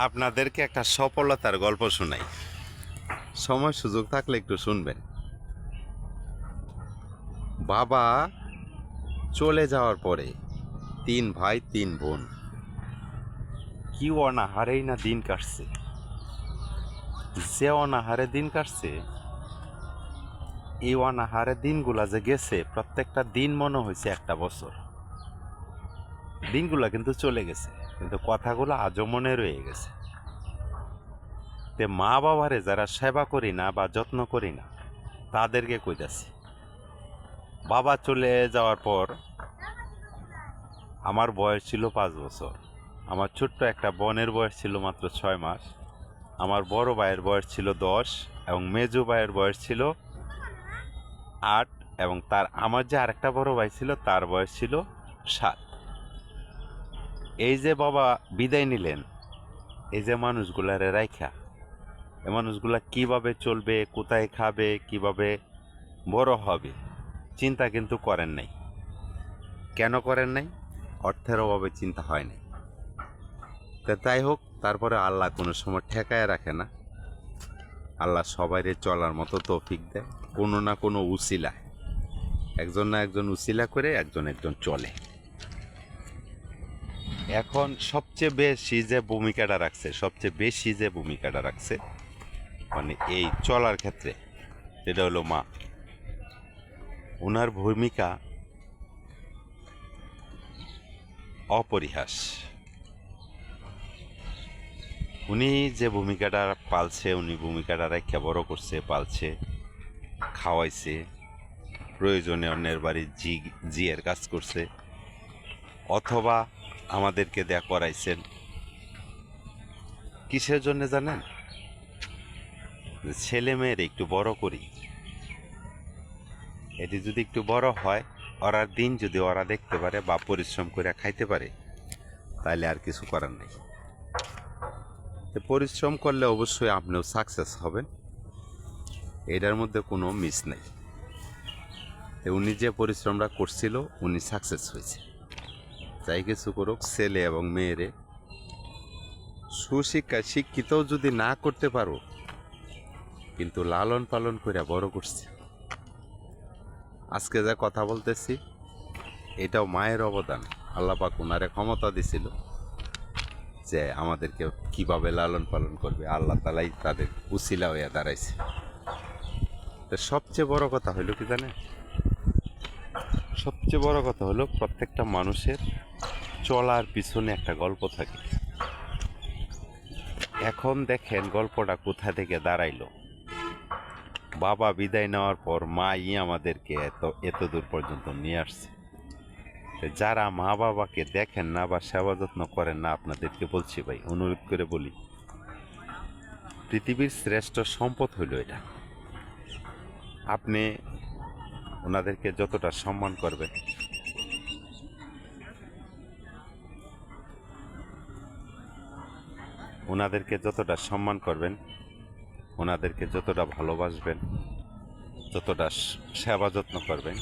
আপনাদেরকে একটা সফলতার গল্প শোনাই। সময় সুযোগ থাকলে একটু শুনবেন। বাবা চলে যাওয়ার পরে 3 ভাই 3 বোন কি অনাহারেই না দিন কাটছে। যে অনাহারে দিন কাটছে, এই অনাহারে দিনগুলা যে গেছে, প্রত্যেকটা দিন মনে হয়েছে একটা বছর। দিনগুলা কিন্তু চলে গেছে, কিন্তু কথাগুলো আজও মনে রয়ে গেছে। তে মা বাবারে যারা সেবা করি না বা যত্ন করি না, তাদেরকে কইতাছি। বাবা চলে যাওয়ার পর আমার বয়স ছিল 5 বছর। আমার ছোট্ট একটা বোনের বয়স ছিল মাত্র 6 মাস। আমার বড় ভাইয়ের বয়স ছিল 10 এবং মেজো ভাইয়ের বয়স ছিল 8 এবং আমার যে আরেকটা বড় ভাই ছিল তার বয়স ছিল 7। এই যে বাবা বিদায় নিলেন, এই যে মানুষগুলারে রাইখা, এই মানুষগুলা কিভাবে চলবে, কোথায় খাবে, কিভাবে বড় হবে, চিন্তা কিন্তু করেন নাই। কেন করেন নাই? অর্থের অভাবে চিন্তা হয় নাই। তাই হোক, তারপরে আল্লাহ কোনো সময় ঠেকায় রাখে না। আল্লাহ সবাইরে চলার মতো তৌফিক দেয়, কোনো না কোনো উসিলা, একজন না একজন উসিলা করে একজন একজন চলে। এখন সবচেয়ে বেশি যে ভূমিকাটা রাখছে মানে এই চলার ক্ষেত্রে, সেটা হলো মা। ওনার ভূমিকা অপরিহাস। উনি যে ভূমিকাটা পালছে, উনি ভূমিকাটা রেখে বড় করছে, পালছে, খাওয়াইছে, প্রয়োজনে অন্যের বাড়ির জিয়ের কাজ করছে, অথবা আমাদেরকে দেয়া করাইছেন। কিসের জন্য জানেন? ছেলে মেয়ের একটু বড় করি, এটি যদি একটু বড় হয়, ওরার দিন যদি ওরা দেখতে পারে বা পরিশ্রম করে খাইতে পারে, তাহলে আর কিছু করার নেই। পরিশ্রম করলে অবশ্যই আপনিও সাকসেস হবেন, এটার মধ্যে কোনো মিস নেই। উনি যে পরিশ্রমটা করছিল, উনি সাকসেস হয়েছে। যাই কিছু করুক, ছেলে এবং মেয়েরে সুশিক্ষায় শিক্ষিতও যদি না করতে পারো, কিন্তু লালন পালন করে বড় করছে। আজকে যা কথা বলতেছি, এটাও মায়ের অবদান। আল্লাহ পাক ওনারে ক্ষমতা দিছিল যে আমাদেরকে কিভাবে লালন পালন করবে, আল্লাহ তালাই তাদের উসিলা হইয়া দাঁড়াইছে। তো সবচেয়ে বড় কথা হইল কি জানে? সবচেয়ে বড় কথা হলো, প্রত্যেকটা মানুষের চলার পিছনে একটা গল্প থাকে। এখন দেখেন গল্পটা কোথা থেকে দাঁড়াইলো। বাবা বিদায় নেওয়ার পর মাই আমাদেরকে এত দূর পর্যন্ত নিয়ে আসছে। যারা মা বাবাকে দেখেন না বা সেবা যত্ন করেন না, আপনাদেরকে বলছি ভাই, অনুরোধ করে বলি, পৃথিবীর শ্রেষ্ঠ সম্পদ হইল এটা। আপনি ওনাদেরকে যতটা সম্মান করবেন, ওনাদেরকে যতটা ভালোবাসবেন, যতটা সেবা যত্ন করবেন,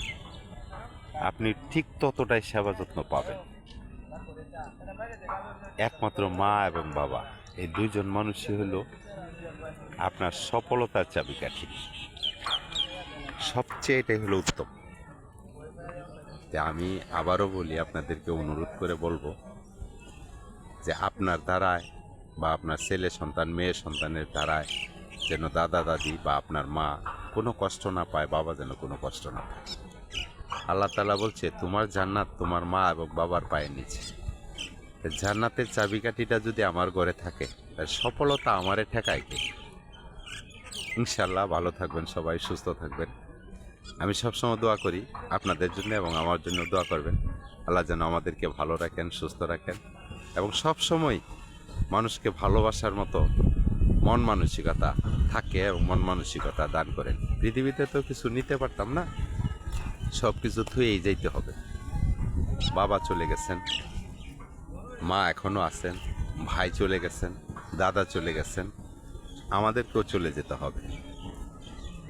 আপনি ঠিক ততটাই সেবা যত্ন পাবেন। একমাত্র মা এবং বাবা, এই দুইজন মানুষই হলো আপনার সফলতার চাবিকাঠি। সবচেয়ে এটাই হলো উত্তম। আমি আবারও বলি, আপনাদেরকে অনুরোধ করে বলবো যে আপনার দ্বারায় বা আপনার ছেলে সন্তান মেয়ে সন্তানের দ্বারায় যেন দাদা দাদি বা আপনার মা কোনো কষ্ট না পায়, বাবা যেন কোনো কষ্ট না পায়। আল্লাহ তাআলা বলছে, তোমার জান্নাত তোমার মা এবং বাবার পায়ের নিচে। জান্নাতের চাবিকাঠিটা যদি আমার ঘরে থাকে, তার সফলতা আমারে ঠেকায় কে? ইনশাল্লাহ ভালো থাকবেন সবাই, সুস্থ থাকবেন। আমি সবসময় দোয়া করি আপনাদের জন্য এবং আমার জন্য দোয়া করবেন। আল্লাহ যেন আমাদেরকে ভালো রাখেন, সুস্থ রাখেন এবং সবসময় মানুষকে ভালোবাসার মতো মন মানসিকতা থাকে এবং মন মানসিকতা দান করেন। পৃথিবীতে তো কিছু নিতে পারতাম না, সব কিছু থুয়েই যাইতে হবে। বাবা চলে গেছেন, মা এখনও আছেন, ভাই চলে গেছেন, দাদা চলে গেছেন, আমাদেরকেও চলে যেতে হবে।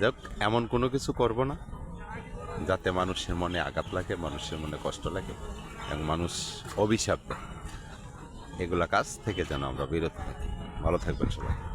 যাক, এমন কোনো কিছু করব না যাতে মানুষের মনে আঘাত লাগে, মানুষের মনে কষ্ট লাগে এবং মানুষ অভিশাপ দেয়। এগুলা কাজ থেকে যেন আমরা বিরত থাকি। ভালো থাকবেন সবাই।